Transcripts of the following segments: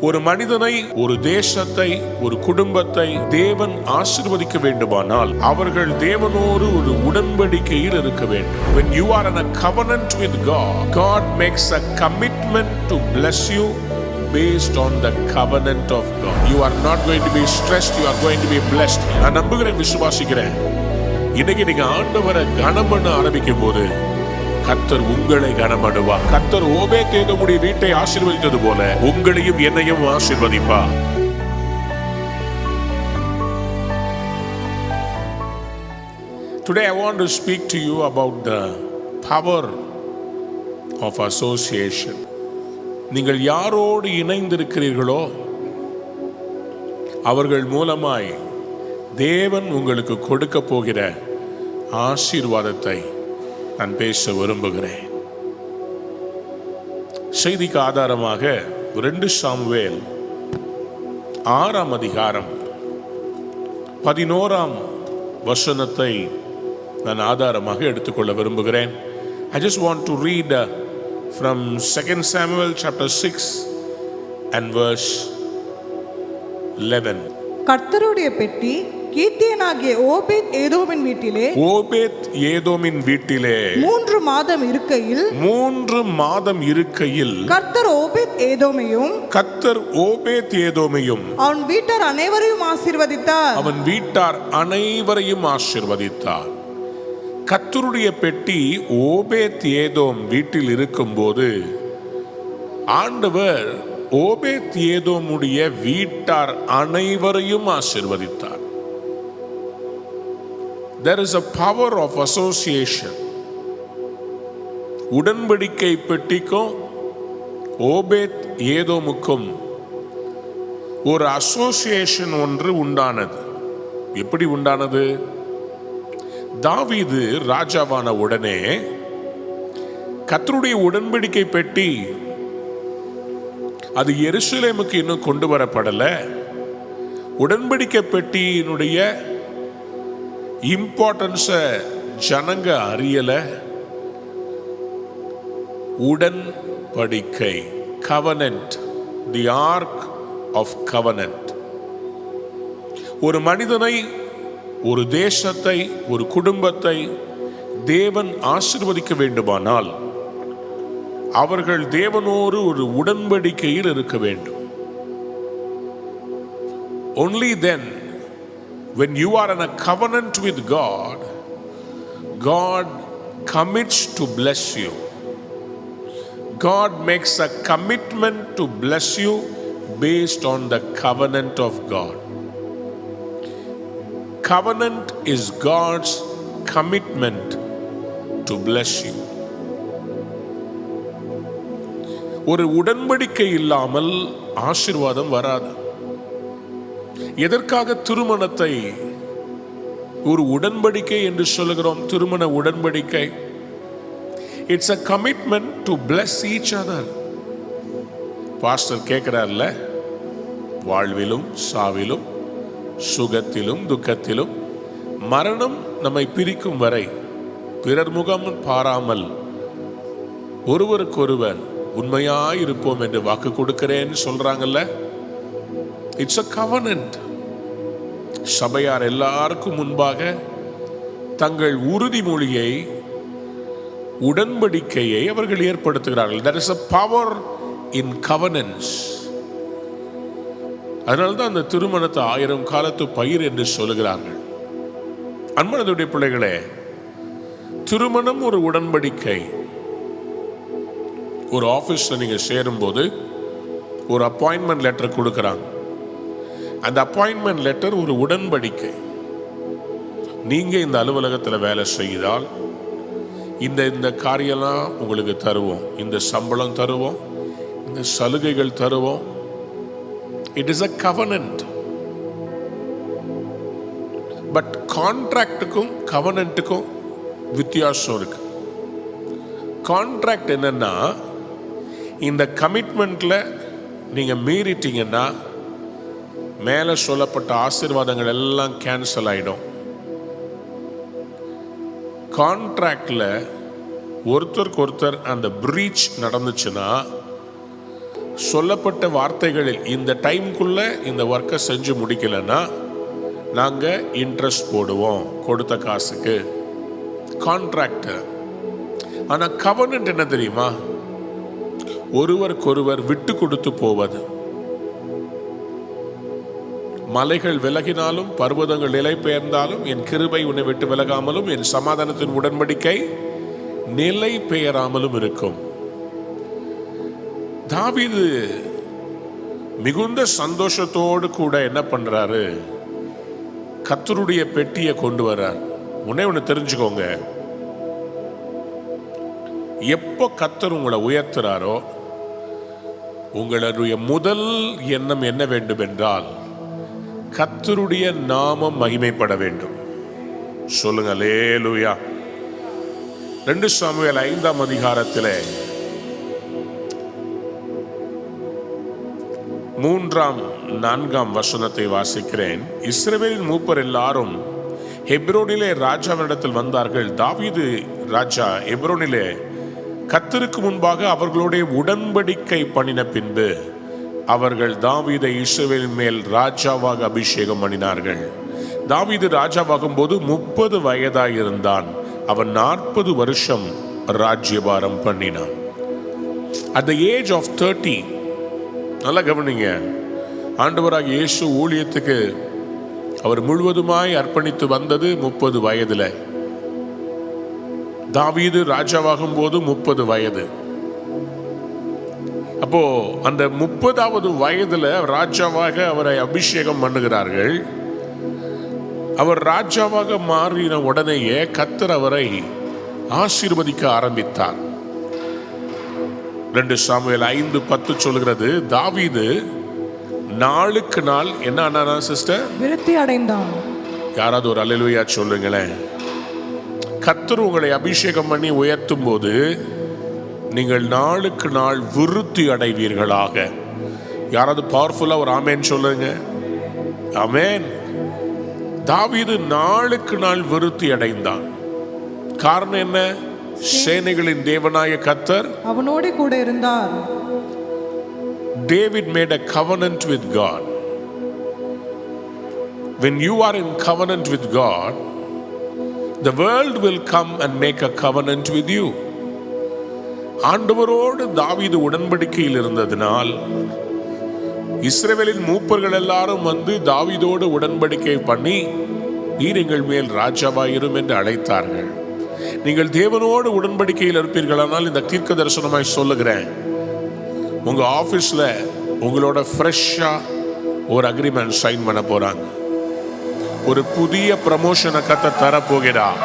ஒரு மனிதனை, ஒரு தேசத்தை, ஒரு குடும்பத்தை தேவன் ஆசீர்வதிக்க வேண்டுமானால் அவர்கள் தேவனோடு ஒரு உடன்படிக்கையில் இருக்க வேண்டும். When you are in a covenant with God, God makes a commitment to bless you based on the covenant of God. You are not going to be stressed, you are going to be blessed. நான் நம்புகிறேன், விசுவாசிக்கிறேன். இன்னைக்கு நீங்க ஆண்டவரை கனம் பண்ண ஆரம்பிக்கும் போது கர்த்தர் உங்களை கனமடுவார். கர்த்தர் ஓபேத்-ஏதோமுடைய வீட்டை ஆசீர்வதித்தது போல உங்களையும் என்னையும் ஆசீர்வதிப்பார். Today I want to speak to you about the power of association. நீங்கள் யாரோடு இணைந்திருக்கிறீர்களோ அவர்கள் மூலமாய் தேவன் உங்களுக்கு கொடுக்க போகிற ஆசீர்வாதத்தை நான் பேச விரும்புகிறேன். செய்திக்கு ஆதாரமாக 2 சாமுவேல் 6ஆம் அதிகாரம் 11ஆம் வசனத்தை நான் ஆதாரமாக எடுத்துக்கொள்ள விரும்புகிறேன். I just want to read from 2 Samuel chapter 6 and verse 11. கர்த்தருடைய பெட்டி கீத்தியனாகிய ஓபேத்-ஏதோமின் வீட்டிலே 3 மாதம் இருக்கையில் கர்த்தர் ஓபேத்-ஏதோமையும் அவன் வீட்டார் அனைவரையும் ஆசீர்வதித்தார். கர்த்தருடைய பெட்டி ஓபேத்-ஏதோம் வீட்டில் இருக்கும்போது ஆண்டவர் ஓபேத்-ஏதோமுடைய வீட்டார் அனைவரையும் ஆசீர்வதித்தார். There is a power of association. உடன்படிக்கை பெட்டிக்கும் ஓபேத்-ஏதோமுக்கும் ஒரு அசோசியேஷன் ஒன்று உண்டானது. எப்படி உண்டானது? தாவீது ராஜாவான உடனே கர்த்தருடைய உடன்படிக்கை பெட்டி அது எருசலேமுக்கு இன்னும் கொண்டு வரப்படல. உடன்படிக்கை பெட்டியினுடைய இம்பார்ட்டன்ஸ ஜனங்க அறியல. உடன்படிக்கை, covenant, the ark of covenant, ஒரு மனிதனை, ஒரு தேசத்தை, ஒரு குடும்பத்தை தேவன் ஆசீர்வதிக்க வேண்டுமானால் அவர்கள் தேவனோடு ஒரு உடன்படிக்கையில் இருக்க வேண்டும். Only then, when you are in a covenant with God, God commits to bless you. God makes a commitment to bless you based on the covenant of God. Covenant is God's commitment to bless you. ஒரு உடன்படிக்கை இல்லாமல் ஆசீர்வாதம் வராது. எதற்காக திருமணத்தை ஒரு உடன்படிக்கை என்று சொல்லுகிறோம்? திருமண உடன்படிக்கை, it's a commitment to bless each other. Pastor கேட்கிறார்ல, வாழ்விலும் சாவிலும் சுகத்திலும் துக்கத்திலும் மரணம் நம்மை பிரிக்கும் வரை பிறர் முகம் பாராமல் ஒருவருக்கொருவர் உண்மையாயிருப்போம் என்று வாக்கு கொடுக்கிறேன்னு சொல்றாங்கல்ல. It's a covenant. சபையார் எல்லாருக்கும் முன்பாக தங்கள் உறுதிமொழியை, உடன்படிக்கையை அவர்கள் ஏற்படுத்துகிறார்கள். There is a power in covenants. அதனால்தான் அந்த திருமணத்தை 1000 காலத்து பயிர் என்று சொல்லுகிறார்கள். அன்பானவருடைய பிள்ளைகளே, திருமணம் ஒரு உடன்படிக்கை. ஒரு ஆஃபீஸில் நீங்கள் சேரும்போது ஒரு அப்பாயின்மெண்ட் லெட்டர் கொடுக்குறாங்க. அந்த அப்பாயின்மெண்ட் லெட்டர் ஒரு உடன்படிக்கை. நீங்கள் இந்த அலுவலகத்தில் வேலை செய்தால் இந்த காரியெல்லாம் உங்களுக்கு தருவோம், இந்த சம்பளம் தருவோம், இந்த சலுகைகள் தருவோம். It is a covenant. But கான்ட்ராக்டுக்கும் கவனன்ட்டுக்கும் வித்தியாசம் இருக்கு. கான்ட்ராக்ட் என்னன்னா, இந்த கமிட்மெண்ட்ல நீங்க மீறிட்டீங்கன்னா மேலே சொல்லப்பட்ட ஆசீர்வாதங்கள் எல்லாம் கேன்சல் ஆயிடும். கான்ட்ராக்ட்ல ஒருத்தருக்கு ஒருத்தர் அந்த பிரீச் நடந்துச்சுன்னா சொல்லப்பட்ட வார்த்தைகளில் இந்த டைம்குள்ள இந்த ஒர்க்கை செஞ்சு முடிக்கலைன்னா நாங்கள் இன்ட்ரெஸ்ட் போடுவோம் கொடுத்த காசுக்கு, கான்ட்ராக்ட். ஆனால் கவர்னன்ட் என்ன தெரியுமா? ஒருவருக்கொருவர் விட்டு கொடுத்து போவது. மலைகள் விலகினாலும் பர்வதங்கள் நிலை பெயர்ந்தாலும் என் கிருபை உன்னை விட்டு விலகாமலும் என் சமாதானத்தின் உடன்படிக்கை நிலை பெயராமலும் இருக்கும். தாவீது மிகுந்த சந்தோஷத்தோடு கூட என்ன பண்றாரு? கர்த்தருடைய பெட்டியை கொண்டு வர்றார். ஒண்ணு தெரிஞ்சுக்கோங்க, எப்போ கர்த்தர் உங்களை உயர்த்துறாரோ உங்களுடைய முதல் எண்ணம் என்ன வேண்டும் என்றால் கர்த்தருடைய நாமம் மகிமைப்பட வேண்டும். சொல்லுங்க அல்லேலூயா. 2 சாமுவேல் 5ஆம் அதிகாரத்திலே 3-4 வசனத்தை வாசிக்கிறேன். இஸ்ரவேலின் மூப்பர் எல்லாரும் ஹெப்ரோனிலே ராஜாவினிடத்தில் வந்தார்கள். தாவீது ராஜா ஹெப்ரோனிலே கர்த்தருக்கு முன்பாக அவர்களுடைய உடன்படிக்கை பண்ணின பின்பு அவர்கள் தாவீதை இஸ்ரவேலின் மேல் ராஜாவாக அபிஷேகம் பண்ணினார்கள். தாவீது ராஜாவாகும் போது 30 வயதாயிருந்தான். அவன் 40 வருஷம் ராஜ்யபாரம் பண்ணினான். At the age of 30, நல்லா கவனிங்க, ஆண்டவராக இயேசு ஊழியத்துக்கு அவர் முழுவதுமாய் அர்ப்பணித்து வந்தது 30 வயதுல. தாவீது ராஜாவாகும் போது 30 வயது. அப்போ அந்த 30வது வயதுல ராஜாவாக அவரை அபிஷேகம் பண்ணுகிறார்கள். அவர் ராஜாவாக மாறின உடனேயே கர்த்தர் அவரை ஆசீர்வதிக்க ஆரம்பித்தார். 2 சாமுவேல் 5:10 சொல்கிறது, தாவீது நாளுக்கு நாள் என்ன ஆனானா சிஸ்டர்? விருத்தி அடைந்தான். யாராவது ஒரு அல்லேலூயா சொல்லுங்களேன். கர்த்தர் உங்களை அபிஷேகம் பண்ணி உயர்த்தும் போது நீங்கள் நாளுக்கு நாள் விருத்தி அடைவீர்களாக. யாராவது பவர்ஃபுல்லா ஒரு ஆமேன் சொல்லுங்க. ஆமேன். தாவீது நாளுக்கு நாள் விருத்தி அடைந்தான். காரணம் என்ன? சேனைகளின் தேவனாய கர்த்தர் அவனோடு கூட இருந்தார். David made a covenant with God. When you are in covenant with God, the world will come and make a covenant with you. ஆண்டவரோடு தாவீது உடன்படிக்கையில் இருந்ததினால் இஸ்ரவேலின் மூப்பர்கள் எல்லாரும் வந்து தாவீதோடு உடன்படிக்கை பண்ணி நீர் எங்கள் மேல் ராஜாவாயிரும் என்று அழைத்தார்கள். நீங்கள் தேவனோடு உடன்படிக்கையில் இருப்பீர்களானால் இந்த தீர்க்க தரிசனமாய் சொல்லுகிறேன், உங்க ஆபீஸ்ல உங்களோட ஃப்ரெஷ்ஷா ஒரு அக்ரிமெண்ட் சைன் பண்ண போறாங்க. ஒரு புதிய ப்ரமோஷனை கர்த்தர் தர போகிறார்.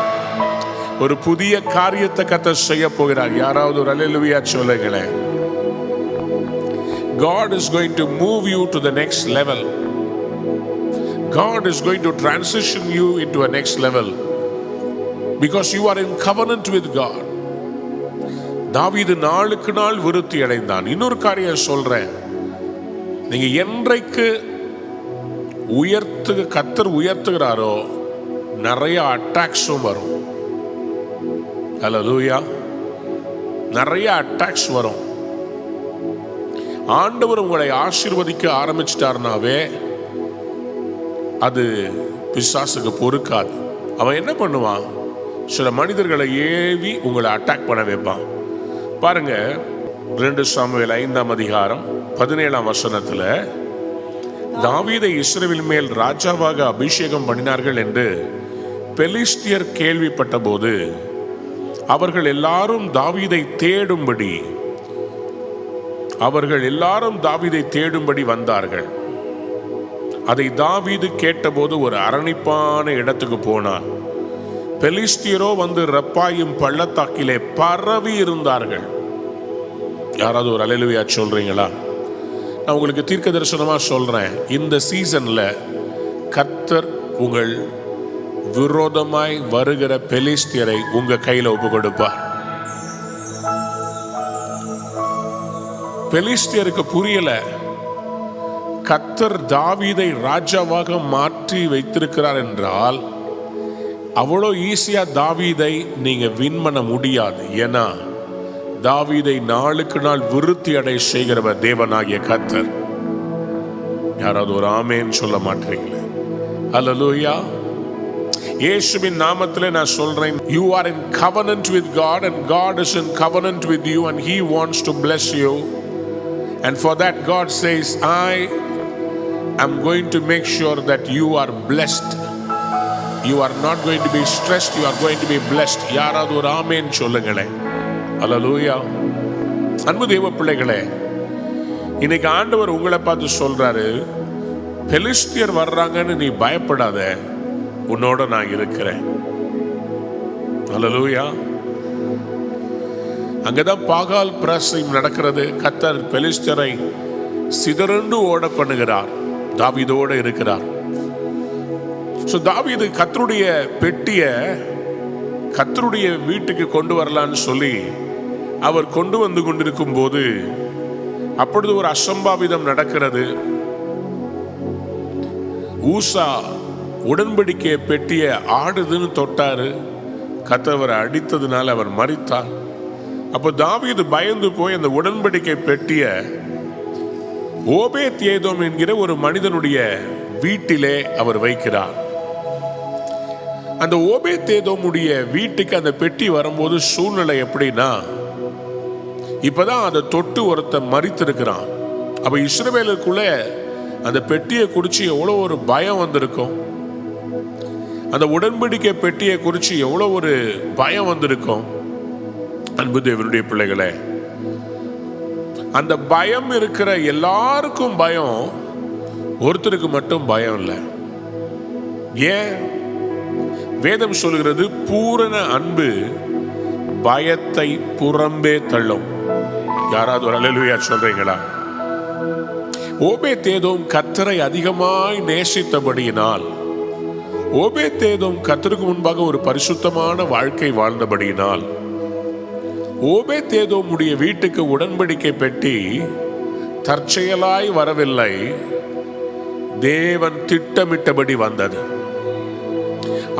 ஒரு புதிய காரியத்தை கர்த்தர் செய்ய போகிறார். யாராவது ஒரு அல்லேலூயா சொல்லுங்களேன். God is going to move you to the next level. God is going to transition you into a next level because you are in covenant with God. தாவீது நாளுக்கு நாள் விருத்தி அடைந்தான். இன்னொரு காரியம் சொல்றேன், நீங்க என்றைக்கு கர்த்தர் உயர்த்துகிறாரோ நிறைய அட்டாக்ஸும் வரும். ஹல்லேலூயா. நிறைய அட்டாக்ஸ் வரும். ஆண்டவர் உங்களை ஆசீர்வதிக்க ஆரம்பிச்சிட்டார்னாவே அது பிசாசுக்கு பொறுக்காது. அவன் என்ன பண்ணுவான்? சில மனிதர்களை ஏவி உங்களை அட்டாக் பண்ண வைப்பான். பாருங்க, 2 சாமுவேல் 5ஆம் அதிகாரம் 17ஆம் வசனத்துல தாவீதை இஸ்ரவேல் மேல் ராஜாவாக அபிஷேகம் பண்ணினார்கள் என்று பெலிஸ்தியர் கேள்விப்பட்ட போது அவர்கள் எல்லாரும் தாவீதை தேடும்படி வந்தார்கள். அதை தாவீது கேட்டபோது ஒரு அரணிப்பான இடத்துக்கு போனான். பெலிஸ்தியரோ வந்து ரப்பாயும் பள்ளத்தாக்கிலே பரவி இருந்தார்கள். யாராவது ஒரு அல்லேலூயா சொல்றீங்களா? நான் உங்களுக்கு தீர்க்க தரிசனமா சொல்றேன், இந்த சீசன்ல கர்த்தர் உங்கள் விரோதமாய் வருகிற பெலிஸ்தியரை உங்க கையில ஒப்பு கொடுப்பார். பெலிஸ்தியருக்கு புரியல, கர்த்தர் தாவீதை ராஜாவாக மாற்றி வைத்திருக்கிறார் என்றால் அவ்வளோ ஈஸியா தாவீதை நீங்க வின் பண்ண முடியாது. ஏன்னா தாவீதை நாளுக்கு நாள் விருத்தி அடைய செய்கிறவர் தேவனாகிய கர்த்தர். யாராவது ஒரு ஆமேன்னு சொல்ல மாட்டீங்களே? அல்லேலூயா. இயேசுவின் நாமத்திலே நான் சொல்றேன், you are in covenant with God and God is in covenant with you and he wants to bless you, and for that God says, I am going to make sure that you are blessed. You are not going to be stressed, you are going to be blessed. யாராவது ஒரு ஆமேன் சொல்லுங்களேன். அல்லேலூயா. அன்பு தேவ பிள்ளைகளே, இன்னைக்கு ஆண்டவர் உங்களை பார்த்து சொல்றாரு, பெலிஸ்தியர் வர்றாங்கன்னு நீ பயப்படாத, உன்னோட நான் இருக்கிறேன். அல்லேலூயா. அங்கதான் பாகால் பிரசம் நடக்கிறது. கர்த்தர் பெலிஸ்தியரை சிதறண்டு ஓட பண்ணுகிறார், தாவீதோடு இருக்கிறார். தாவீது கர்த்தருடைய பெட்டிய கர்த்தருடைய வீட்டுக்கு கொண்டு வரலான்னு சொல்லி அவர் கொண்டு வந்து கொண்டிருக்கும் போது அப்பொழுது ஒரு அசம்பாவிதம் நடக்கிறது. ஊசா உடன்படிக்கை பெட்டிய ஆடுதுன்னு தொட்டாரு. கர்த்தர் அடித்ததுனால அவர் மரித்தார். அப்போ தாவீது பயந்து போய் அந்த உடன்படிக்கை பெட்டிய ஓபேத் ஏதோம் என்கிற ஒரு மனிதனுடைய வீட்டிலே அவர் வைக்கிறார். அந்த ஓபேத் ஏதோமுடைய வீட்டுக்கு அந்த பெட்டி வரும்போது சூழ்நிலை எப்படின்னா, இப்பதான் அதை தொட்டு ஒருத்தன் மரித்திருக்கிறான். அப்ப இஸ்ரவேலுக்குள்ள அந்த பெட்டியை குறிச்சு எவ்வளவு ஒரு பயம் வந்திருக்கும், அந்த உடன்படிக்கை பெட்டியை குறிச்சு எவ்வளவு ஒரு பயம் வந்திருக்கும். அன்பு தேவனுடைய பிள்ளைகளே, அந்த பயம் இருக்கிற எல்லாருக்கும் பயம், ஒருத்தருக்கு மட்டும் பயம் இல்லை. ஏன்? வேதம் சொல்கிறது, பூரண அன்பு பயத்தை புறம்பே தள்ளும். யாராவது ஒரு அல்லேலூயா சொல்றீங்களா? ஓபேத் ஏதோம் கர்த்தரை அதிகமாய் நேசித்தபடியினால், ஓபேத் ஏதோம் கர்த்தருக்கு முன்பாக ஒரு பரிசுத்தமான வாழ்க்கை வாழ்ந்தபடியினால், ஓபேத் ஏதோமுடைய வீட்டுக்கு உடன்படிக்கை பெட்டி தற்செயலாய் வரவில்லை, தேவன் திட்டமிட்டபடி வந்தது.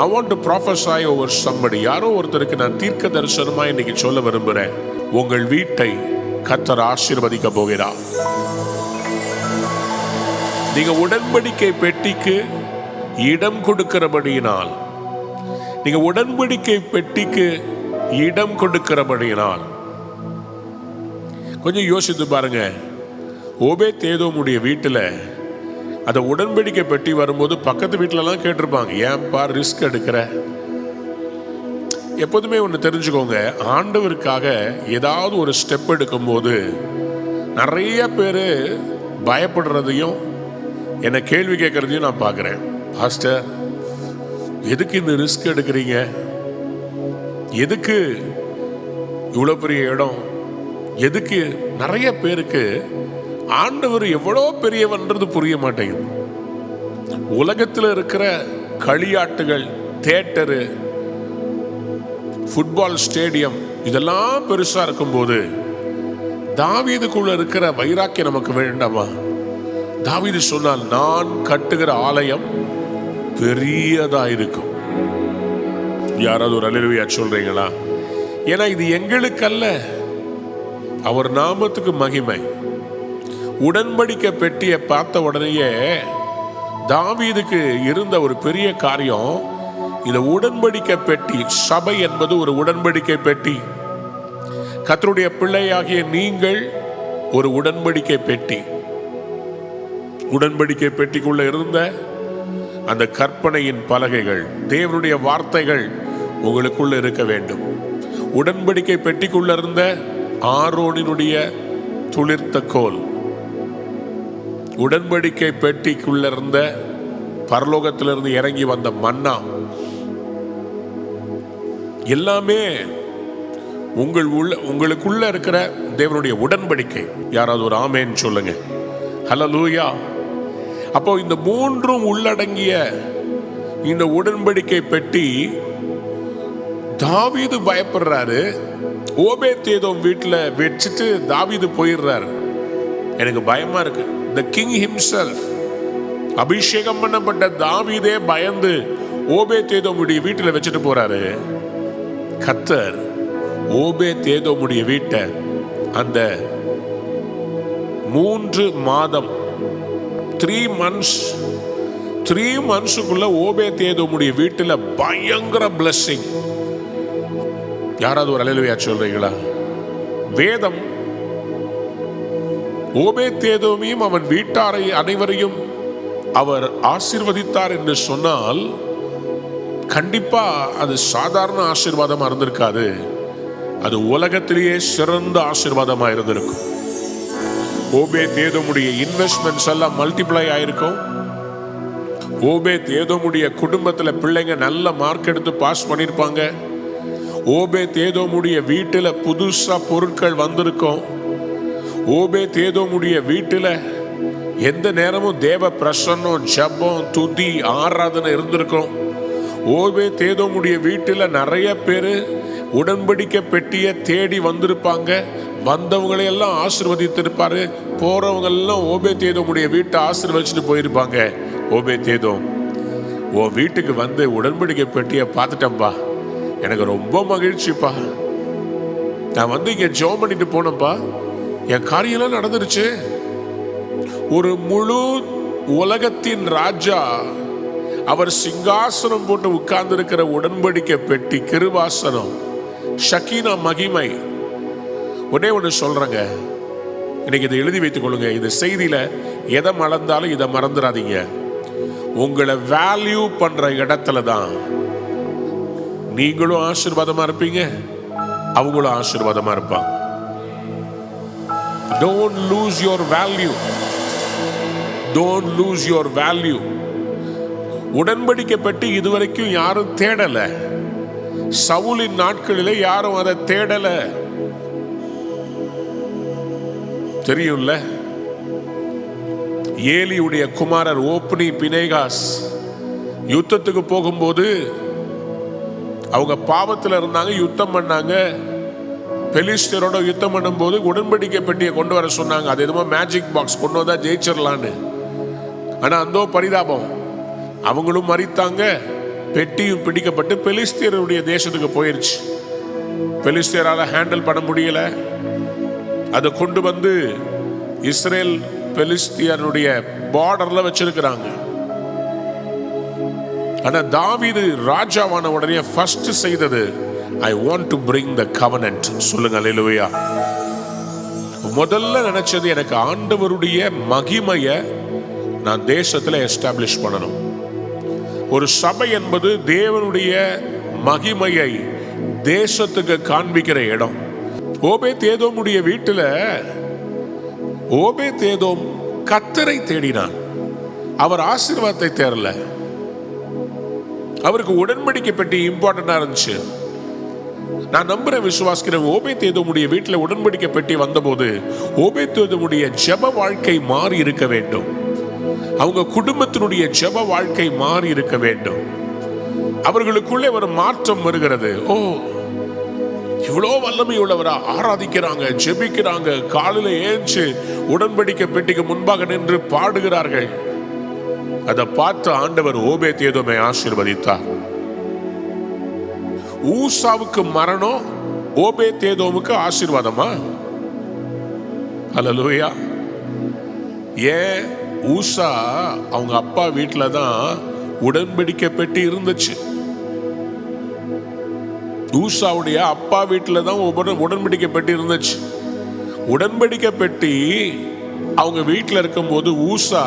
I want to prophesy over somebody. யாரோ ஒருத்தருக்கு நான் தீர்க்க தரிசனமா இன்னைக்கு சொல்ல விரும்புறேன், உங்கள் வீட்டை கர்த்தர் ஆசீர்வதிக்க போகிறார். நீங்க உடன்படிக்கை பெட்டிக்கு இடம் கொடுக்கிறபடியினால், நீங்க உடன்படிக்கை பெட்டிக்கு இடம் கொடுக்கிறபடியினால், கொஞ்சம் யோசித்து பாருங்க. ஓபேத் ஏதோமுடைய வீட்டுல அந்த உடன்படிக்கை பெட்டி வரும்போது பக்கத்து வீட்டிலலாம் கேட்டிருப்பாங்க, ஏன்பா ரிஸ்க் எடுக்கிற? எப்போதுமே ஒன்று தெரிஞ்சுக்கோங்க, ஆண்டவருக்காக ஏதாவது ஒரு ஸ்டெப் எடுக்கும்போது நிறைய பேர் பயப்படுறதையும் என்னை கேள்வி கேட்கறதையும் நான் பார்க்குறேன். பாஸ்டர், எதுக்கு இந்த ரிஸ்க் எடுக்கிறீங்க? எதுக்கு இவ்வளோ பெரிய இடம்? எதுக்கு? நிறைய பேருக்கு ஆண்டவர் எவ்வளோ பெரியவன்றது புரிய மாட்டேங்குது. உலகத்தில் இருக்கிற களியாட்டுகள், தியேட்டரு, ஃபுட்பால் ஸ்டேடியம் இதெல்லாம் பெருசா இருக்கும்போது தாவீதுக்குள்ள இருக்கிற வைராக்கியம் நமக்கு வேண்டாமா? தாவீது சொன்னால், நான் கட்டுகிற ஆலயம் பெரியதா இருக்கும். யாராவது ஒரு அல்லேலூயா சொல்றீங்களா? ஏன்னா இது எங்களுக்கு அல்ல, அவர் நாமத்துக்கு மகிமை. உடன்படிக்கை பெட்டியை பார்த்த உடனேயே தாவீதுக்கு இருந்த ஒரு பெரிய காரியம், இந்த உடன்படிக்கை பெட்டி, சபை என்பது ஒரு உடன்படிக்கை பெட்டி. கர்த்தருடைய பிள்ளையாகிய நீங்கள் ஒரு உடன்படிக்கை பெட்டி. உடன்படிக்கை பெட்டிக்குள்ள இருந்த அந்த கற்பனையின் பலகைகள், தேவனுடைய வார்த்தைகள் உங்களுக்குள்ள இருக்க வேண்டும். உடன்படிக்கை பெட்டிக்குள்ள இருந்த ஆரோனினுடைய துளிர்த்த கோல், உடன்படிக்கை பெட்டிக்குள்ள இருந்த பரலோகத்திலிருந்து இறங்கி வந்த மன்னா, எல்லாமே உங்களுக்குள்ள இருக்கிற தேவனுடைய உடன்படிக்கை. யாராவது ஒரு ஆமேன் சொல்லுங்க. ஹல்லேலூயா. அப்போ இந்த மூன்றும் உள்ளடங்கிய இந்த உடன்படிக்கை பெட்டி, தாவீது பயப்படுறாரு. ஓபேத் ஏதோம் வீட்டில் வச்சுட்டு தாவீது போயிடுறாரு. எனக்கு பயமா இருக்கு. The king himself, அபிஷேகம் பண்ணப்பட்ட தாவீதே பயந்து ஓபேத் ஏதோமுடைய வீட்டில் வச்சுட்டு போறாரு. கர்த்தர் ஓபேத்ஏதோமுடைய வீட்டை அந்த 3 மாதம் 3 மந்த்ஸ்க்குள்ள ஓபேத்ஏதோமுடைய வீட்டில் பயங்கர blessing. யாராவது ஒரு அல்லேலூயா சொல்றீங்களா? வேதம் ஓபேத்ஏதோமையும் அவன் வீட்டாரை அனைவரையும் அவர் ஆசீர்வதித்தார் என்று சொன்னால் கண்டிப்பா அது சாதாரண ஆசீர்வாதமா இருந்திருக்காது. அது உலகத்திலேயே சிறந்த ஆசீர்வாதமா இருந்திருக்கும். ஓபேத்ஏதோமுடைய இன்வெஸ்ட்மெண்ட்ஸ் எல்லாம் மல்டிப்ளை ஆயிருக்கும். ஓபேத்ஏதோமுடைய குடும்பத்துல பிள்ளைங்க நல்ல மார்க் எடுத்து பாஸ் பண்ணிருப்பாங்க. ஓபேத்ஏதோமுடைய வீட்டுல புதுசா பொருட்கள் வந்திருக்கும். ஓபேத்ஏதோமுடைய வீட்டுல எந்த நேரமும் தேவ பிரசன்னம், ஜெபம், துதி, ஆராதனை இருந்திருக்கும். ஓபேத்ஏதோமுடைய வீட்டுல நிறைய பேரு உடன்படிக்கை பெட்டியை தேடி வந்திருப்பாங்க. வந்தவங்களை எல்லாம் ஆசீர்வதித்திருப்பாரு. போறவங்க எல்லாம் ஓபேத்ஏதோமுடைய வீட்டை ஆசீர்வதிச்சுட்டு போயிருப்பாங்க. ஓபேத்ஏதோம், உன் வீட்டுக்கு வந்து உடன்படிக்கை பெட்டியை பார்த்துட்டேன்பா, எனக்கு ரொம்ப மகிழ்ச்சிப்பா. நான் வந்து இங்க ஜெபம் பண்ணிட்டு போனப்பா, என் காரியெல்லாம் நடந்துருச்சு. ஒரு முழு உலகத்தின் ராஜா அவர் சிங்காசனம் போட்டு உட்கார்ந்து இருக்கிற உடன்படிக்கை பெட்டி, கிருபாசனம், ஷக்கீனா மகிமை. ஒன்னே ஒன்று சொல்றேங்க, இன்னைக்கு இதை எழுதி வைத்துக் கொள்ளுங்க. இந்த செய்தியில எதை மறந்தாலும் இதை மறந்துடாதீங்க. உங்களை வேல்யூ பண்ற இடத்துல தான் நீங்களும் ஆசீர்வாதமா இருப்பீங்க, அவங்களும் ஆசீர்வாதமா இருப்பாங்க. Don't lose your value. Don't lose your value. உடன்படிக்கை பெட்டி இதுவரைக்கும் யாரும் தேடல. சவுலின் நாட்களிலே யாரும் அதை தேடல. தெரியும்ல, ஏலியுடைய குமாரர் ஓப்னி பினேகாஸ் யுத்தத்துக்கு போகும்போது அவங்க பாவத்தில் இருந்தாங்க, யுத்தம் பண்ணாங்க. பெலிஸ்தரோட யுத்தம் பண்ணும் போது உடன்படிக்கை பெட்டியை கொண்டு வர சொன்னாங்க. அது எதுவும் மேஜிக் பாக்ஸ் கொண்டு வந்தா ஜெயிச்சிடலான்னு. ஆனா அந்த பரிதாபம், அவங்களும் மரித்தாங்க, பெட்டியும் பிடிக்கப்பட்டு பெலிஸ்தியருடைய தேசத்துக்கு போயிருச்சு. பெலிஸ்தியரால ஹேண்டில் பண்ண முடியல. அதை கொண்டு வந்து இஸ்ரேல் பெலிஸ்தியருடைய பார்டர்ல வச்சிருக்கிறாங்க. ஆனா தாவீது ராஜாவான உடனே ஃபர்ஸ்ட் செய்தது, I want to bring the covenant. சொல்லுங்க அல்லேலூயா. முதல்ல நினைச்சது, எனக்கு ஆண்டவருடைய மகிமையை நான் தேசத்துல எஸ்டாப்ளிஷ் பண்ணணும். ஒரு சபை என்பது தேவனுடைய மகிமையை தேசத்துக்கு காண்பிக்கிற இடம். ஓபேத்ஏதோமுடைய வீட்டுல ஓபேத்ஏதோம் கர்த்தரை தேடினான். அவர் ஆசீர்வாதத்தை தேடல. அவருக்கு உடன்படிக்கை பெட்டி இம்பார்ட்டண்டா இருந்துச்சு. நான் நம்புறேன், விசுவாசிக்கிறேன், ஓபேத்ஏதோமுடைய வீட்டில் உடன்படிக்கை பெட்டி வந்தபோது ஓபேத்ஏதோமுடைய ஜெப வாழ்க்கை மாறி இருக்க வேண்டும். அவங்க குடும்பத்தினுடைய ஜெப வாழ்க்கை மாறி இருக்க வேண்டும். அவர்களுக்குள்ளே ஒரு மாற்றம் வருகிறது. ஓ, இவ்வளோ வல்லமை உள்ளவரா, ஆராதிக்கிறாங்க, ஜெபிக்கிறாங்க, காலையில ஏஞ்சு உடன்படிக்கை பெட்டிக்கு முன்பாக நின்று பாடுகிறார்கள். அதை பார்த்து ஆண்டவர் ஓபேத்ஏதோமை ஆசீர்வதித்தார். ஊசாவுக்கு மரணம் ஓபேத்ஏதோமுக்கு ஆசீர்வாதமா? அல்லேலூயா. ஏன்? ஊசா அவங்க அப்பா வீட்டுல தான் உடன்படிக்கை பெட்டி இருந்துச்சு. ஊசாவுடைய அப்பா வீட்டுல தான் உடன்படிக்கை பெட்டி இருந்துச்சு. உடன்படிக்கை பெட்டி அவங்க வீட்டுல இருக்கும்போது ஊசா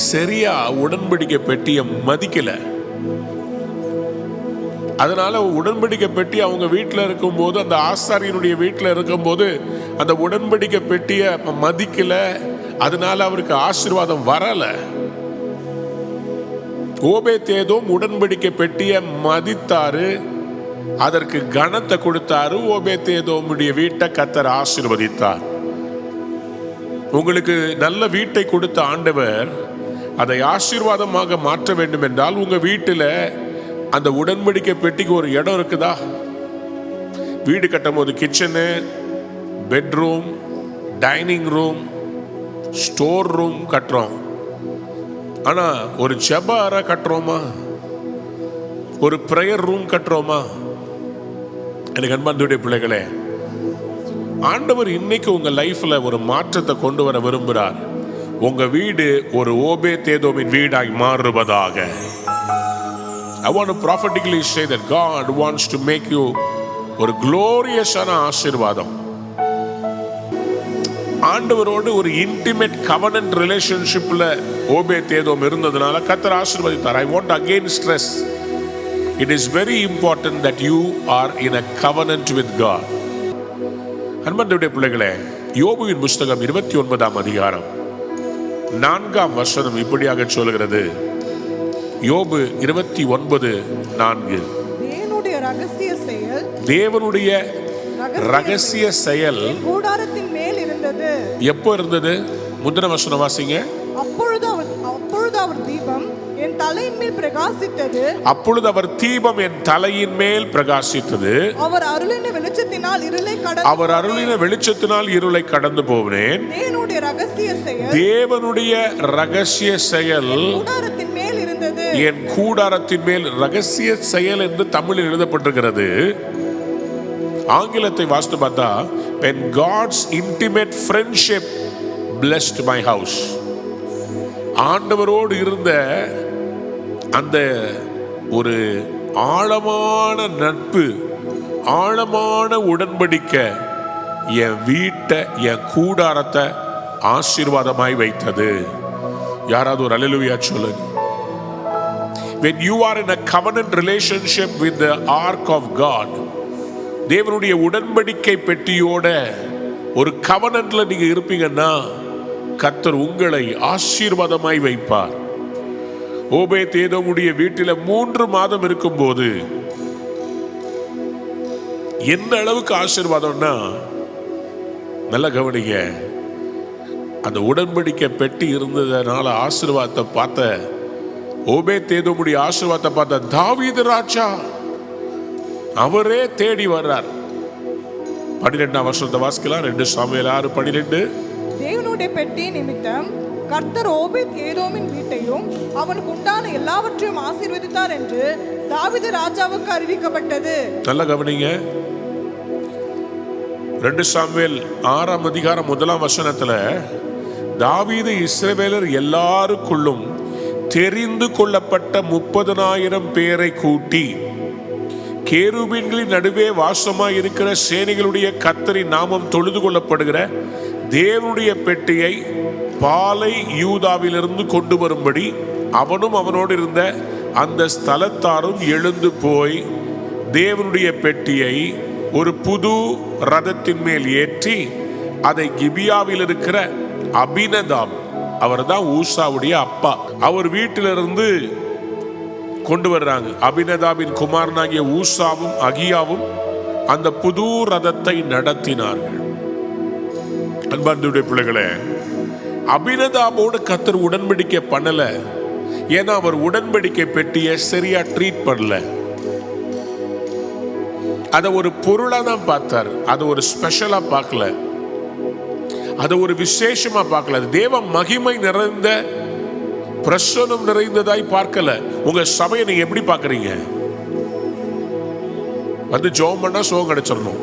சரியா உடன்படிக்கை பெட்டியை மதிக்கல. அதனால உடன்படிக்கை பெட்டி அவங்க வீட்டில் இருக்கும்போது, அந்த ஆசாரியனுடைய வீட்டில் இருக்கும்போது அந்த உடன்படிக்கை பெட்டியை மதிக்கல. அதனால அவருக்கு ஆசீர்வாதம் வரல. ஓபேத்ஏதோம் உடன்படிக்கை பெட்டியை மதித்தாரு, அதற்கு கனத்தை கொடுத்தாரு. ஓபேத்ஏதோமுடைய வீட்டை கர்த்தர் ஆசீர்வதித்தார். உங்களுக்கு நல்ல வீட்டை கொடுத்த ஆண்டவர் அதை ஆசீர்வாதமாக மாற்ற வேண்டும் என்றால் உங்க வீட்டில் அந்த உடன்படிக்கை பெட்டிக்கு ஒரு இடம் இருக்குதா? வீடு கட்டும் போது kitchen, bedroom, dining room, store room கட்டுறோம். ஆனா ஒரு ஜெப அறை கட்டுறோமா? ஒரு பிரேயர் ரூம் கட்டுறோமா? எனக்கு அன்பார்ந்தவருடைய பிள்ளைகளே, ஆண்டவர் இன்னைக்கு உங்க லைஃப்ல ஒரு மாற்றத்தை கொண்டு வர விரும்புகிறார். உங்க வீடு ஒரு ஓபேத்-ஏதோமின் வீடாய் மாறுவதாக. I want to prophetically say that God wants to make you ஒரு glorious-ஆன ஆசீர்வாதம். ஆண்டவரோடு ஒரு intimate covenant relationshipல ஓபேத்-ஏதோம் இருந்ததனால கர்த்தர் ஆசீர்வதித்தார். I want to again stress, it is very important that you are in a covenant with God. அன்பார்ந்தவருடைய பிள்ளைகளே, யோபுவின் புஸ்தகம் 29ஆம் அதிகாரம் 4ஆம் வசனம் இப்படியாக சொல்கிறது. யோபு 29:4. தேவனுடைய ரகசிய செயல் கூடாரத்தின் மேல் இருந்தது. எப்போ இருந்தது? முந்தின வசனம் வாசிங்க. அப்பொழுது அவர் தீபம் என் தலையின் மேல் பிரகாசித்தது. அப்பொழுது அவர் தீபம் என் தலையின் மேல் பிரகாசித்தது. அவர் அருளின வெளிச்சத்தினால் இருளை கடந்து போனேன். தேவனுடைய ரகசிய செயல் கூடாரத்தின் மேல் இருந்தது. என் கூடாரத்தின் மேல் ரகசிய செயல் என்று தமிழில் எழுதப்பட்டிருக்கிறது. ஆங்கிலத்தை வாசித்து பார்த்தா, when God's intimate friendship blessed my house. ஆண்டவரோடு இருந்த அந்த ஒரு ஆழமான நட்பு, ஆழமான உடன்படிக்கை என் வீட்டை, என் கூடாரத்தை ஆசீர்வாதமாய் வைத்தது. யாராவது ஒரு அல்லேலூயா சொல்லுங்க. When you are in a covenant relationship with the ark of God, தேவனுடைய உடன்படிக்கை பெட்டியோட ஒரு கவனன்ட்ல நீங்க இருப்பீங்கன்னா கர்த்தர் உங்களை ஆசீர்வாதமாய் வைப்பார். ஓபேத்-ஏதோமுடைய வீட்டில 3 மாதம் இருக்கும்போது எந்த அளவுக்கு ஆசீர்வாதம்னா, நல்ல கவனிங்க, அந்த உடன்படிக்கை பெட்டி இருந்ததுனால ஆசீர்வாதத்தை பார்த்த ஓபேத்-ஏதோமுடைய ஆசீர்வாதத்தை பார்த்த தாவீது ராஜா அவரே தேடி வர்றார். 12ஆம் வசனத்தை வாசிக்கலாம். 2 சாமுவேல் 6:12. தேவனுடைய பெட்டி நிமித்தம் கர்த்தர் ஓபேத்-ஏதோமின் வீட்டையும் அவனுக்கு உண்டான எல்லாவற்றையும் ஆசீர்வதித்தார் என்று தாவீது ராஜாவுக்கு அறிவிக்கப்பட்டது. நல்ல கவனிங்க. 2 சாமுவேல் 6ஆம் அதிகாரம் 1ஆம் வசனத்துல தாவீது இஸ்ரவேலர் எல்லாருக்குள்ளும் தெரிந்து கொள்ளப்பட்ட 30,000 பேரை கூட்டி கேருபீன்களின் நடுவே வாசமாய் இருக்கிற சேனைகளுடைய கர்த்தரின் நாமம் தொழுது கொள்ளப்படுகிற தேவனுடைய பெட்டியை பாலை யூதாவிலிருந்து கொண்டு வரும்படி அவனும் அவனோடு இருந்த அந்த ஸ்தலத்தாரும் எழுந்து போய் தேவனுடைய பெட்டியை ஒரு புது ரதத்தின் மேல் ஏற்றி அதை கிபியாவில் இருக்கிற அபினதாப், அவர் தான் ஊசாவுடைய அப்பா, அவர் வீட்டிலிருந்து கொண்டு வர்றாங்க. அபினதாபின் குமாரனாகிய ஊசாவும் அகியாவும் அந்த புது ரதத்தை நடத்தினார்கள். அன்பார்ந்தவருடைய பிள்ளைகளே, அபினதாபோடு கர்த்தர் உடன்படிக்கை பண்ணல. ஏன்னா அவர் உடன்படிக்கை பெட்டியை சரியா ட்ரீட் பண்ணல. அதை ஒரு பொருளா தான் பார்த்தார். அதை ஒரு ஸ்பெஷலா பார்க்கல, அதை ஒரு விசேஷமா பார்க்கல. தேவ மகிமை நிறைந்த பிரசன்னம் நிறைந்ததாய் பார்க்கல. உங்க சபையை நீங்க எப்படி பார்க்கறீங்க? வந்து ஜெபம் பண்ணா சுகம் கிடைச்சிடணும்,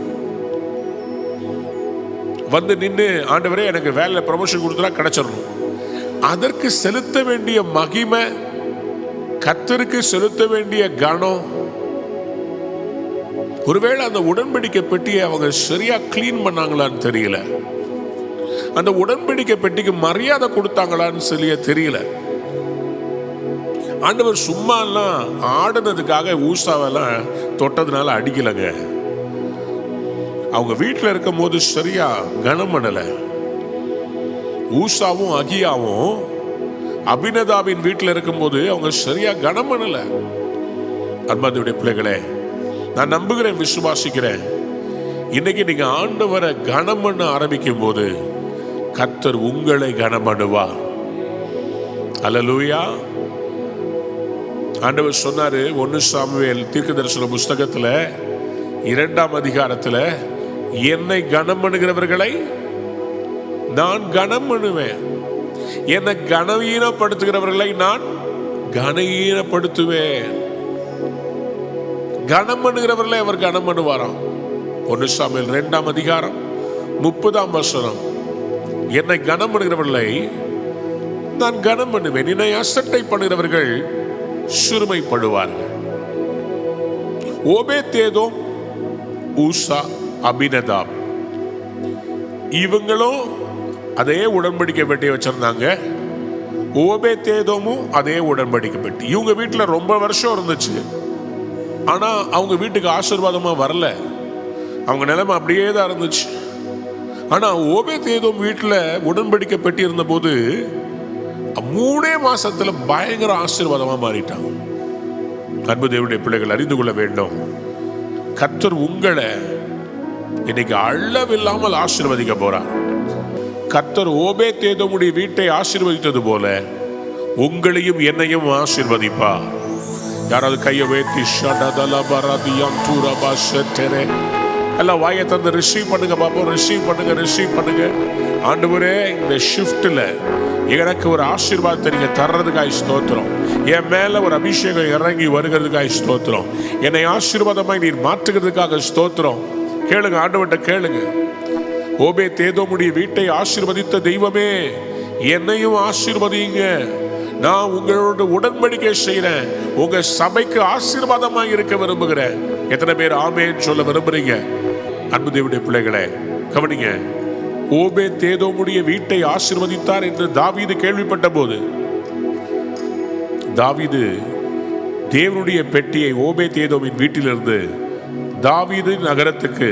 வந்து நின்று ஆண்டவரே எனக்கு வேலை ப்ரமோஷன் கொடுத்தா கிடைச்சிடணும். அதற்கு செலுத்த வேண்டிய மகிமை, கர்த்தருக்கு செலுத்த வேண்டிய கனம், ஒருவேளை அந்த உடன்படிக்கை பெட்டியை அவங்க சரியா கிளீன் பண்ணாங்களான்னு தெரியல. அந்த உடன்படிக்கை பெட்டிக்கு மரியாதை கொடுத்தாங்களான்னு சொல்லிய தெரியல. ஆண்டவர் சும்மா எல்லாம் ஆடுனதுக்காக ஊசாவெல்லாம் தொட்டதுனால அடிக்கலங்க. அவங்க வீட்டில் இருக்கும் போது சரியா கனம் பண்ணல. ஊசாவும் அகியாவும் அபினதாபின் வீட்டில் இருக்கும்போது அவங்க சரியா கனம் பண்ணல. அன்பார்ந்தவருடைய பிள்ளைகளே, நான் நம்புகிறேன், விசுவாசிக்கிறேன், இன்னைக்கு நீங்க ஆண்டவரை கனம் பண்ண ஆரம்பிக்கும் போது கர்த்தர் உங்களை கனம் பண்ணுவா. அல்லேலூயா. ஆண்டவர் சொன்னாரு 1 சாமுவேல் தீர்க்கதரிசன புஸ்தகத்துல 2ஆம் அதிகாரத்துல, என்னை கனம் பண்ணுகிறவர்களை நான் கனம் பண்ணுவேன், என்னை கனவீனப்படுத்துகிறவர்களை நான் கனவீனப்படுத்துவேன். கனம் பண்ணுகிறவர்களை அவர் கனம் பண்ணுவாராம். 1 சாமுவேல் 2ஆம் அதிகாரம் 30ஆம் வசனம். என்னை கனம் பண்ணுகிறவர்களை நான் கனம் பண்ணுவேன், என்னை அசட்டை பண்ணுகிறவர்கள் சிறுமைப்படுவார்கள். ஓபேத்தேதோம், ஊசா, அபினதாப் இவங்களும் அதே உடன்படிக்கை பெட்டி வச்சிருந்தாங்க. ஓபேத்தேதோமும் அதே உடன்படிக்கை பெட்டி. இவங்க வீட்டில் ரொம்ப வருஷம் இருந்துச்சு. ஆனா அவங்க வீட்டுக்கு ஆசீர்வாதமா வரல. அவங்க நிலைமை அப்படியே தான் இருந்துச்சு. ஆனா ஓபேத்தேதோம் வீட்டில் உடன்படிக்கை பெட்டி இருந்த போது 3 மாசத்துல பயங்கர ஆசீர்வாதமா மாறிட்டாங்க. அன்பு தேவனுடைய பிள்ளைகள் அறிந்து கொள்ள வேண்டும், கர்த்தர் உங்களை இன்னைக்கு அளவில்லாமல் ஆசீர்வதிக்க போறார். கர்த்தர் ஓபேத்தேதோமுடைய வீட்டை ஆசீர்வதித்தது போல உங்களையும் என்னையும் ஆசீர்வதிப்பார். யாராவது கையை வைத்து எல்லாம் வாயை தந்து ரிசீவ் பண்ணுங்க பாப்போம். ரிசீவ் பண்ணுங்க. ஆண்டவரே, இந்த ஷிஃப்ட்ல எனக்கு ஒரு ஆசீர்வாதத்தை நீங்க தர்றதுக்காய் ஸ்தோத்திரம். என் மேல ஒரு அபிஷேகம் இறங்கி வருகிறதுக்காய் ஸ்தோத்திரம். என்னை ஆசீர்வாதமாய் நீர் மாற்றுகிறதுக்காக ஸ்தோத்திரம். கேளுங்க, ஆண்டவர்கிட்ட கேளுங்க. ஓபேத்தேதோமுடைய வீட்டை ஆசீர்வதித்த தெய்வமே, என்னையும் ஆசீர்வதிங்க. நான் உங்களோட உடன்படிக்கை செய்யறேன். உங்க சபைக்கு ஆசீர்வாதமாக இருக்க விரும்புகிறேன். எத்தனை பேர் ஆமென் சொல்ல விரும்புறீங்க? அன்பு தேவனுடைய பிள்ளைகளே, கவனிங்க. ஓபேத்தேதோமுடைய வீட்டை ஆசீர்வதித்தார் என்று தாவீது கேள்விப்பட்ட போது, தாவீது தேவனுடைய பெட்டியை ஓபேத்தேதோமின் வீட்டிலிருந்து தாவீது நகரத்துக்கு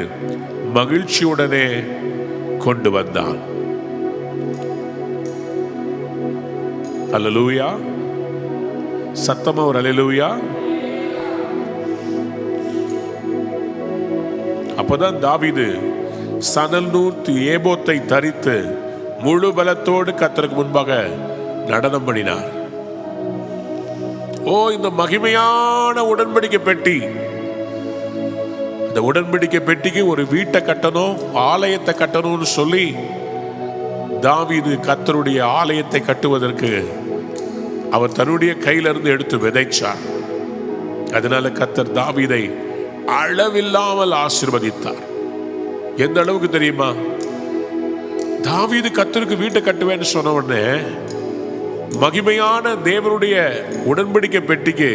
மகிழ்ச்சியுடனே கொண்டு வந்தான். அல்லேலூயா. சத்தமா ஒரு அல்லேலூயா. அப்பதான் தாவீது சணல் நூல் ஏபோத்தை தரித்து முழு பலத்தோடு கர்த்தருக்கு முன்பாக நடனம் பண்ணினார். ஓ, இந்த மகிமையான உடன்படிக்கை பெட்டி. இந்த உடன்படிக்கை பெட்டிக்கு ஒரு வீட்டை கட்டணும், ஆலயத்தை கட்டணும்னு சொல்லி தாவீது கர்த்தருடைய ஆலயத்தை கட்டுவதற்கு அவர் தன்னுடைய கையிலிருந்து எடுத்து விதைச்சார். அதனால கர்த்தர் தாவீதை அளவில்லாமல் ஆசீர்வதித்தார். எந்த அளவுக்கு தெரியுமா? தாவீது கர்த்தருக்கு வீட்டை கட்டுவேன்னு சொன்ன உடனே மகிமையான தேவனுடைய உடன்படிக்கை பெட்டிக்கு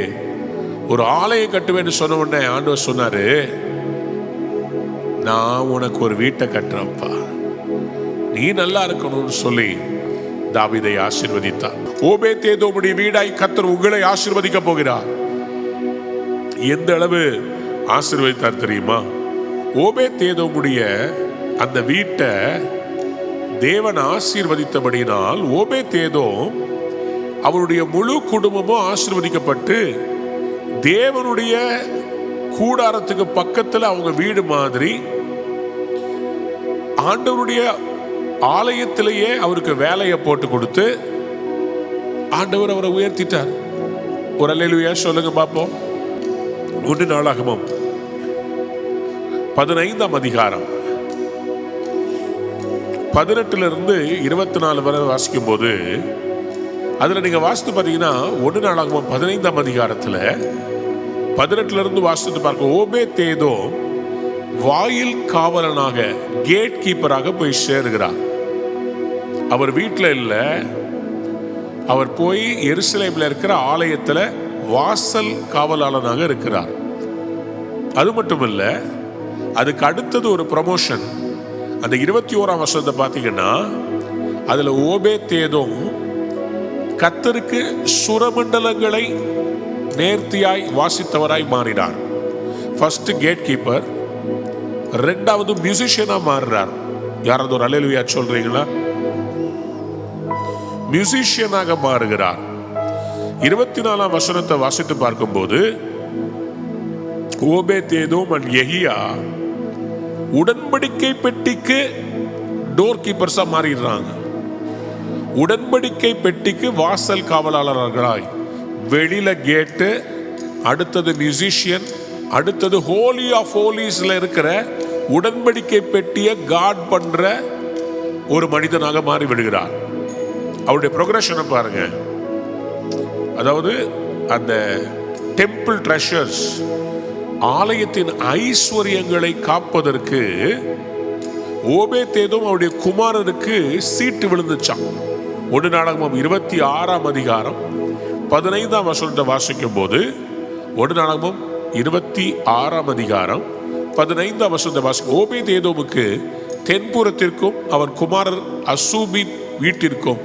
ஒரு ஆலயம் கட்டுவேன்னு சொன்ன உடனே ஆண்டவர் சொன்னாரு, நான் உனக்கு ஒரு வீட்டை கட்டுறேன்ப்பா, நீ நல்லா இருக்கணும்னு சொல்லி தாவீதை ஆசீர்வதித்தார். ஓபேத்தேதோமுடைய வீடாய் கர்த்தர் உங்களை ஆசீர்வதிக்க போகிறார். எந்த அளவு ஆசீர்வதித்தார் தெரியுமா? ஓபேத்தேதோமுடைய அந்த வீட்டை தேவன் ஆசீர்வதித்தபடியினால் ஓபேத்தேதோம் அவருடைய முழு குடும்பமும் ஆசீர்வதிக்கப்பட்டு தேவனுடைய கூடாரத்துக்கு பக்கத்தில் அவங்க வீடு மாதிரி ஆண்டவருடைய ஆலயத்திலேயே அவருக்கு வேலையை போட்டு கொடுத்து ஆண்டவர் அவரை உயர்த்திட்டார். ஒரு அல்லேலூயா சொல்லுங்க பாப்போம். 1 நாளாகமம் 15ஆம் அதிகாரம் 18 24 வரை வாசிக்கும் போது அதுல நீங்க வாசித்து பார்த்தீங்கன்னா 1 நாளாகமம் 15ஆம் அதிகாரத்துல 18 வாசித்து பார்க்க, ஓபேத்தேதோம் வாயில் காவலனாக, கேட் கீப்பராக போய் சேருகிறார். அவர் வீட்டில் இல்லை, அவர் போய் எருசலேமில் இருக்கிற ஆலயத்தில் வாசல் காவலாளனாக இருக்கிறார். அது மட்டுமல்ல, அதுக்கு அடுத்தது ஒரு ப்ரமோஷன். அந்த 21ஆம் வசனத்தை பார்த்தீங்கன்னா அதுல ஓபேத்தேதோம் கர்த்தருக்கு சுரமண்டலங்களை நேர்த்தியாய் வாசித்தவராய் மாறினார். ஃபர்ஸ்ட் கேட் கீப்பர், 2வது மியூசிஷியனா மாறுறார். யாராவது ஒரு அல்லேலூயா சொல்றீங்களா? மியூசிஷியனாக மாறுகிறார். 24ஆம் வசனத்தை வாசித்து பார்க்கும்போது ஓபேத்தேதோம் அண்ட் யெகியா உடன்படிக்கை பெட்டிக்கு டோர் கீப்பர்ஸா மாறிடுறாங்க. உடன்படிக்கை பெட்டிக்கு வாசல் காவலாளர்களாய், வெளியில கேட்டு, அடுத்தது மியூசிஷியன், அடுத்தது ஹோலி ஆஃப் ஹோலிஸ்ல இருக்கிற உடன்படிக்கை பெட்டியை கார்ட் பண்ற ஒரு மனிதனாக மாறி விடுகிறார். அவருடைய ப்ரொக்ரஷனை பாருங்க. அதாவது அந்த டெம்பிள் ட்ரெஷர்ஸ், ஆலயத்தின் ஐஸ்வர்யங்களை காப்பதற்கு ஓபேத்தேதும் அவருடைய குமாரருக்கு சீட்டு விழுந்துச்சான். 1 நாளாகமம் 26ஆம் அதிகாரம் 15ஆம் வசனத்தை வாசிக்கும் போது 1 நாளாகமம் 26ஆம் அதிகாரம் 15ஆம் வசனத்தை வாசிக்கும். ஓபேத்தேதோமுக்கு தென்புறத்திற்கும் அவன் குமாரர் அசூபின் வீட்டிற்கும்,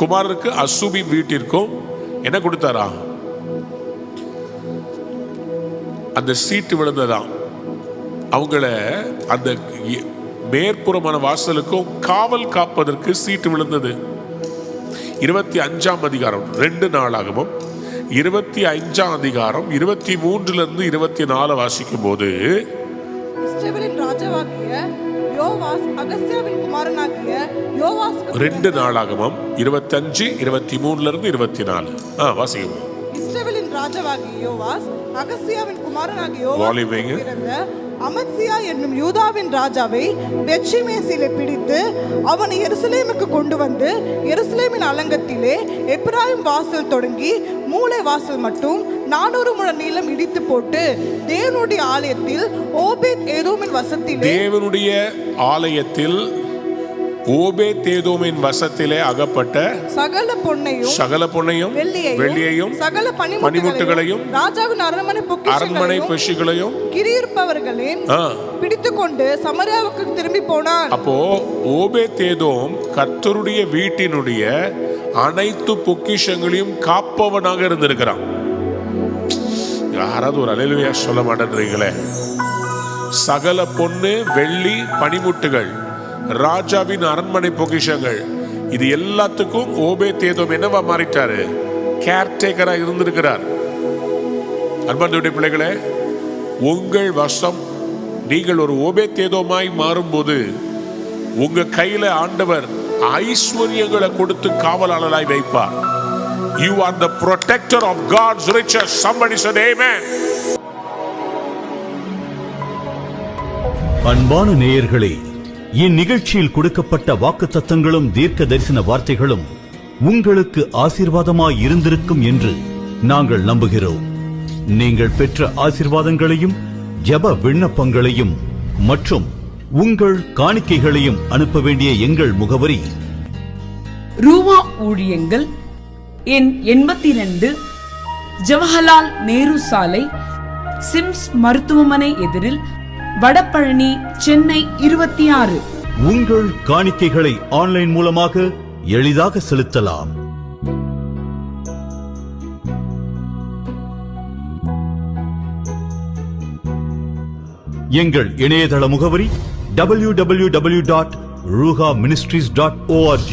குமாரருக்கு அசூபின் வீட்டிற்கும் என்ன கொடுத்தாரா? அந்த சீட்டு விழுந்ததாம். அவங்கள அந்த மேற்புறமான வாசலுக்கும் காவல் காப்பதற்கு சீட்டு விழுந்தது. 25ஆம் அதிகாரம் 2 நாளாகமம் 25ஆம் அதிகாரம் 23 24 வாசிக்கும் போது இஸ்ரவேலின் ராஜாவாகிய யோவாஸ் அகஸ்தியாவின் குமாரனாகிய யோவாஸ் 2 நாளாகமம் 25 23 24 வாசிக்கும். இஸ்ரவேலின் ராஜாவாகிய யோவாஸ் அகஸ்தியாவின் குமாரனாகிய வாலிபங்க. யோவாஸ் பிறந்த அமத்சியா என்னும் யூதாவின் ராஜாவை பெத்ஷிமேசிலே பிடித்து அவனை எருசலேமுக்கு கொண்டு வந்து எருசலேமின் அலங்கத்திலே எப்பிராயிம் வாசல் தொடங்கி மூலை வாசல் மட்டும் 400 முழ நீளம் இடித்து போட்டு தேவனுடைய ஆலயத்தில் ஓபேத் ஏதோமின் வசத்திலே ஓபேத்தேதோமின் வசத்திலே அகப்பட்ட சகல பொன்னையும் வெள்ளியையும் சகல பனிமுட்டுகளையும் ராஜாவின் அரண்மனை பொக்கிஷங்களையும் கிரியிருப்பவர்களையும் பிடித்துக்கொண்டு சமாரியாவுக்கு திரும்பி போனான். அப்போ ஓபேத்தேதோம் கர்த்தருடைய வீட்டினுடைய அனைத்து பொக்கிஷங்களையும் காப்பவனாக இருந்திருக்கிறான். யாராவது ஒரு அல்லேலூயா சொல்ல மாட்டேன்றீங்களே? சகல பொன்னு வெள்ளி பனிமுட்டுகள், ராஜாவின் அரண்மனை பொக்கிஷங்கள், இது எல்லாத்துக்கும் ஓபேத்தேதோம் என்னவா மாறிட்டாரு? கேர்டேக்கரா இருந்திருக்கிறார். அன்பார்ந்தவருடைய பிள்ளைகளே, உங்கள் வசம் நீங்கள் ஒரு ஓபேத்தேதோமாய் மாறும்போது உங்க கையில ஆண்டவர் ஐஸ்வர்யங்களை கொடுத்து காவலாளராய் வைப்பார். You are the protector of God's riches. Somebody said amen. அன்பான நேயர்களே, இந்நிகழ்ச்சியில் கொடுக்கப்பட்ட வாக்குத்தத்தங்களும் தீர்க்க தரிசன வார்த்தைகளும் உங்களுக்கு ஆசீர்வாதமாய் இருந்திருக்கும் என்று நாங்கள் நம்புகிறோம். நீங்கள் பெற்ற ஆசீர்வாதங்களையும் ஜெப விண்ணப்பங்களையும் மற்றும் உங்கள் காணிக்கைகளையும் அனுப்ப வேண்டிய எங்கள் முகவரி: ரூவா ஊழியங்கள், எண் 82, ஜவஹர்லால் நேரு சாலை, சிம்ஸ் மருத்துவமனை எதிரில், வடபழனி, சென்னை 26. உங்கள் காணிக்கைகளை ஆன்லைன் மூலமாக எளிதாக செலுத்தலாம். எங்கள் இணையதள முகவரி www.ruhaministries.org.